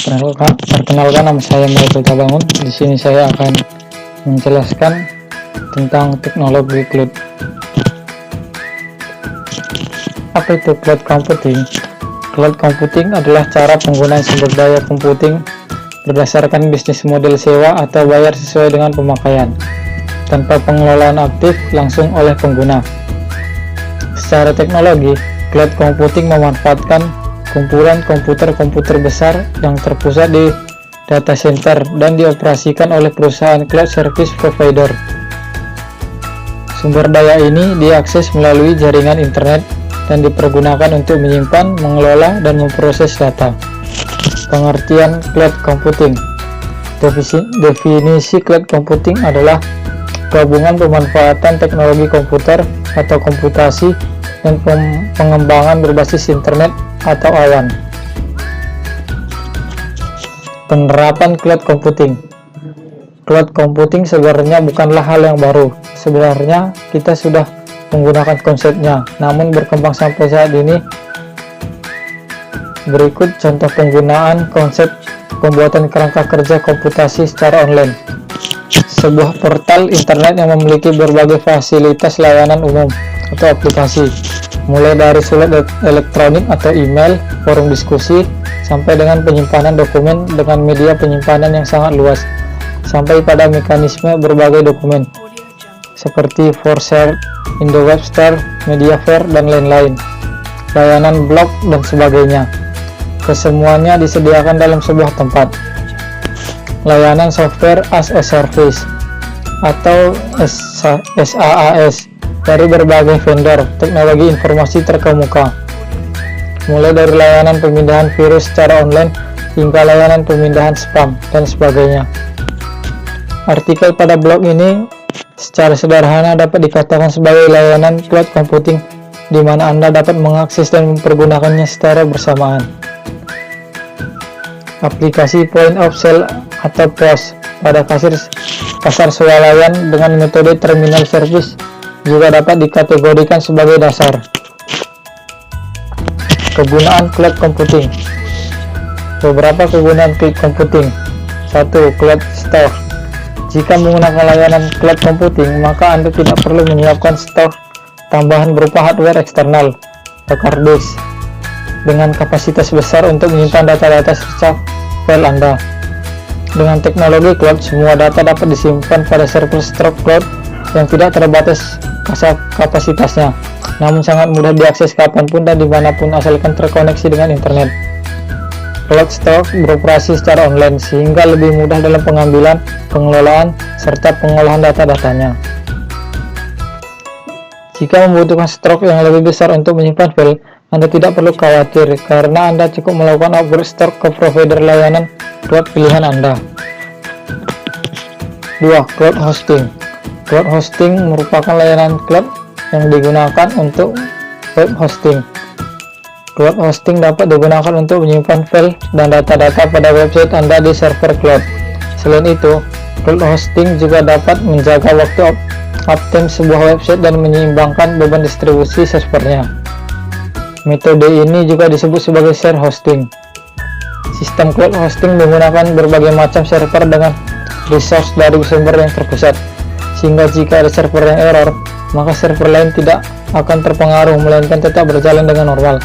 Perkenalkan, nama saya Michael Tabangun. Di sini saya akan menjelaskan tentang teknologi cloud. Apa itu cloud computing? Cloud computing adalah cara penggunaan sumber daya computing berdasarkan bisnis model sewa atau bayar sesuai dengan pemakaian, tanpa pengelolaan aktif langsung oleh pengguna. Secara teknologi, cloud computing memanfaatkan kumpulan komputer besar yang terpusat di data center dan dioperasikan oleh perusahaan cloud service provider. Sumber daya ini diakses melalui jaringan internet dan dipergunakan untuk menyimpan, mengelola, dan memproses data. Pengertian cloud computing. Definisi cloud computing adalah gabungan pemanfaatan teknologi komputer atau komputasi dan pengembangan berbasis internet atau awan. Penerapan cloud computing. Cloud computing sebenarnya bukanlah hal yang baru. Sebenarnya kita sudah menggunakan konsepnya, namun berkembang sampai saat ini. Berikut contoh penggunaan konsep pembuatan kerangka kerja komputasi secara online. Sebuah portal internet yang memiliki berbagai fasilitas layanan umum atau aplikasi, mulai dari surat elektronik atau email, forum diskusi, sampai dengan penyimpanan dokumen dengan media penyimpanan yang sangat luas, sampai pada mekanisme berbagai dokumen seperti Foursquare, Indowebster, Mediafire, dan lain-lain, layanan blog, dan sebagainya. Kesemuanya disediakan dalam sebuah tempat. Layanan software as a service atau SaaS dari berbagai vendor teknologi informasi terkemuka, mulai dari layanan pemindahan virus secara online hingga layanan pemindahan spam dan sebagainya. Artikel pada blog ini secara sederhana dapat dikatakan sebagai layanan cloud computing, di mana Anda dapat mengakses dan mempergunakannya secara bersamaan. Aplikasi point of sale atau POS pada pasar swalayan dengan metode terminal service juga dapat dikategorikan sebagai dasar. Kegunaan cloud computing. Beberapa kegunaan cloud computing. 1. Cloud store. Jika menggunakan layanan cloud computing, maka Anda tidak perlu menyiapkan stok tambahan berupa hardware eksternal, hard disk, dengan kapasitas besar untuk menyimpan data-data serta file Anda. Dengan teknologi cloud, semua data dapat disimpan pada server storage cloud yang tidak terbatas kapasitasnya, namun sangat mudah diakses kapanpun dan dimanapun asalkan terkoneksi dengan internet. Cloud storage beroperasi secara online sehingga lebih mudah dalam pengambilan, pengelolaan, serta pengolahan data-datanya. Jika membutuhkan stok yang lebih besar untuk menyimpan file, Anda tidak perlu khawatir karena Anda cukup melakukan upgrade stok ke provider layanan cloud pilihan Anda. 2. Cloud hosting. Cloud hosting merupakan layanan cloud yang digunakan untuk web hosting. Cloud hosting dapat digunakan untuk menyimpan file dan data-data pada website Anda di server cloud. Selain itu, cloud hosting juga dapat menjaga waktu uptime sebuah website dan menyeimbangkan beban distribusi servernya. Metode ini juga disebut sebagai share hosting. Sistem cloud hosting menggunakan berbagai macam server dengan resource dari sumber yang terpusat, sehingga jika ada server yang error, maka server lain tidak akan terpengaruh, melainkan tetap berjalan dengan normal.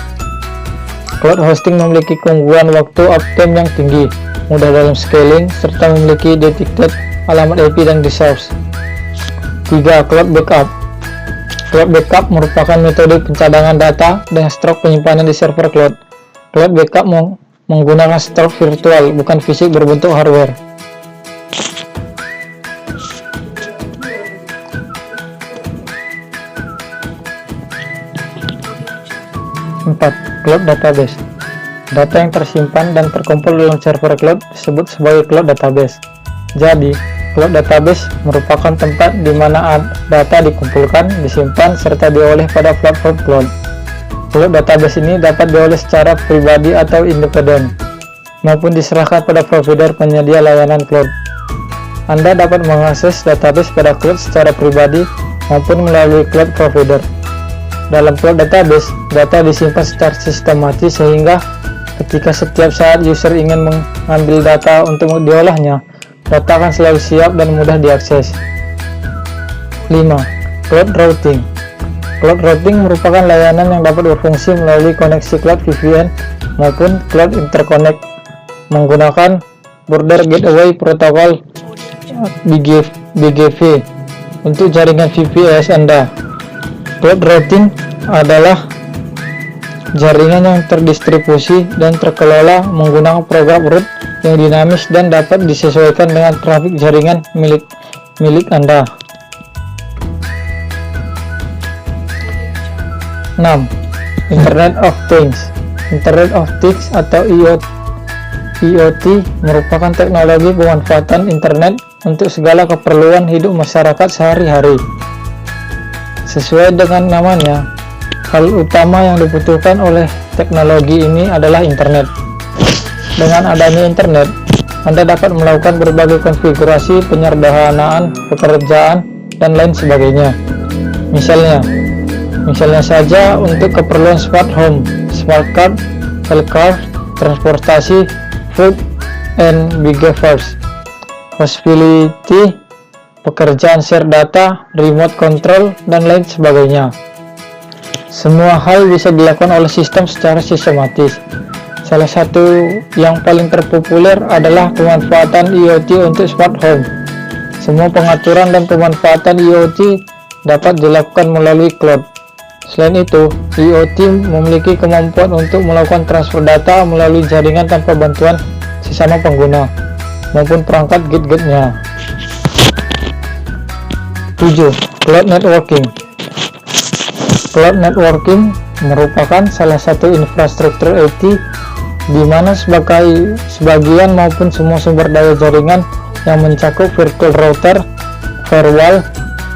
Cloud hosting memiliki keunggulan waktu uptime yang tinggi, mudah dalam scaling, serta memiliki dedicated alamat IP dan resource. 3. Cloud backup. Cloud backup merupakan metode pencadangan data dengan stok penyimpanan di server cloud. Cloud backup menggunakan stok virtual, bukan fisik berbentuk hardware. 4. Cloud database. Data yang tersimpan dan terkumpul dalam server cloud disebut sebagai cloud database. Jadi, cloud database merupakan tempat di mana data dikumpulkan, disimpan, serta diolah pada platform cloud. Cloud database ini dapat diolah secara pribadi atau independen, maupun diserahkan pada provider penyedia layanan cloud. Anda dapat mengakses database pada cloud secara pribadi maupun melalui cloud provider. Dalam cloud database, data disimpan secara sistematis sehingga Ketika setiap saat user ingin mengambil data untuk diolahnya, data akan selalu siap dan mudah diakses. 5. Cloud Routing. Cloud Routing merupakan layanan yang dapat berfungsi melalui koneksi cloud VPN maupun Cloud Interconnect menggunakan Border Gateway Protocol BGP untuk jaringan VPS Anda. Cloud Routing adalah jaringan yang terdistribusi dan terkelola menggunakan program root yang dinamis dan dapat disesuaikan dengan trafik jaringan milik Anda. 6. Internet of Things. Internet of Things atau IoT merupakan teknologi pemanfaatan internet untuk segala keperluan hidup masyarakat sehari-hari. Sesuai dengan namanya, hal utama yang dibutuhkan oleh teknologi ini adalah internet. Dengan adanya internet, Anda dapat melakukan berbagai konfigurasi penyederhanaan pekerjaan dan lain sebagainya. Misalnya saja untuk keperluan smart home, smart card, healthcare, transportasi, food and behaviors, hospitality, pekerjaan share data, remote control, dan lain sebagainya. Semua hal bisa dilakukan oleh sistem secara sistematis. Salah satu yang paling terpopuler adalah pemanfaatan IoT untuk smart home. Semua pengaturan dan pemanfaatan IoT dapat dilakukan melalui cloud. Selain itu, IoT memiliki kemampuan untuk melakukan transfer data melalui jaringan tanpa bantuan sesama pengguna maupun perangkat gadgetnya. 7. Cloud Networking. Cloud Networking merupakan salah satu infrastruktur IT di mana sebagian maupun semua sumber daya jaringan yang mencakup virtual router, firewall,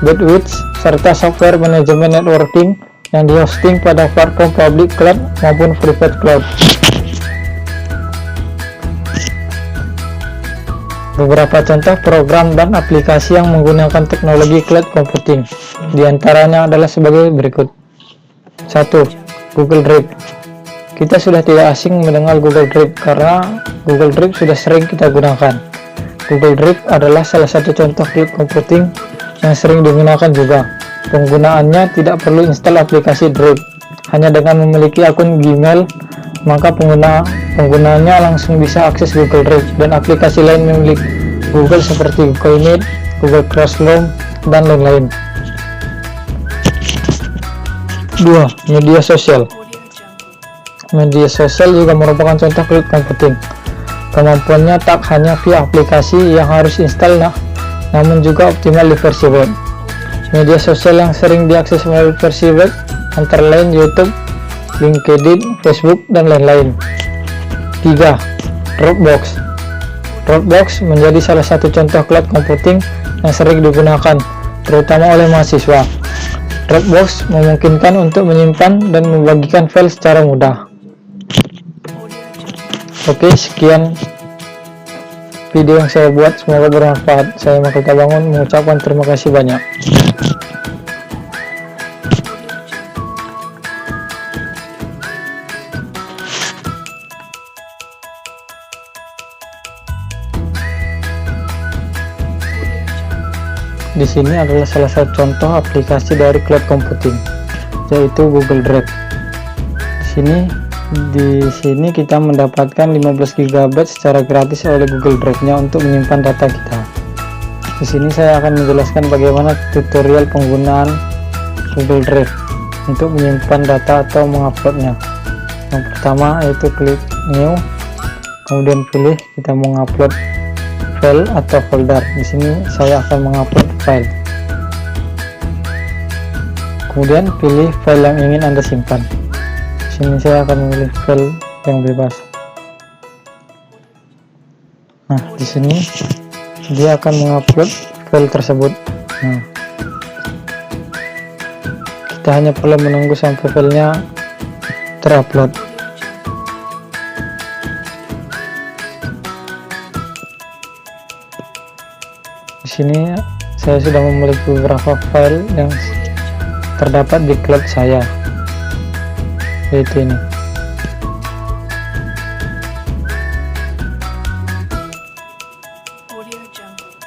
bandwidth, serta software manajemen networking yang dihosting pada platform public cloud maupun private cloud. Beberapa contoh program dan aplikasi yang menggunakan teknologi cloud computing diantaranya adalah sebagai berikut. 1. Google Drive. Kita sudah tidak asing mendengar Google Drive karena Google Drive sudah sering kita gunakan. Google Drive adalah salah satu contoh cloud computing yang sering digunakan juga. Penggunaannya tidak perlu install aplikasi Drive. Hanya dengan memiliki akun Gmail, maka penggunanya langsung bisa akses Google Drive dan aplikasi lain milik Google seperti Google Meet, Google Classroom, dan lain-lain. 2. Media sosial. Media sosial juga merupakan contoh cloud computing. Kemampuannya tak hanya via aplikasi yang harus install, namun juga optimal di versi web. Media sosial yang sering diakses melalui versi web antara lain YouTube, LinkedIn, Facebook, dan lain-lain. 3. Dropbox. Dropbox menjadi salah satu contoh cloud computing yang sering digunakan, terutama oleh mahasiswa. Dropbox memungkinkan untuk menyimpan dan membagikan file secara mudah. Oke, sekian video yang saya buat, semoga bermanfaat. Saya Makita Bangun mengucapkan terima kasih banyak. Di sini adalah salah satu contoh aplikasi dari cloud computing, yaitu Google Drive. Di sini kita mendapatkan 15 GB secara gratis oleh Google Drive-nya untuk menyimpan data kita. Di sini saya akan menjelaskan bagaimana tutorial penggunaan Google Drive untuk menyimpan data atau menguploadnya. Yang pertama yaitu klik New, kemudian pilih kita mau mengupload file atau folder. Di sini saya akan mengupload file. Kemudian pilih file yang ingin Anda simpan. Di sini saya akan memilih file yang bebas. Nah, di sini dia akan mengupload file tersebut. Nah, kita hanya perlu menunggu sampai filenya terupload. Di sini saya sudah memiliki beberapa file yang terdapat di cloud saya, yaitu ini. Audio Jungle.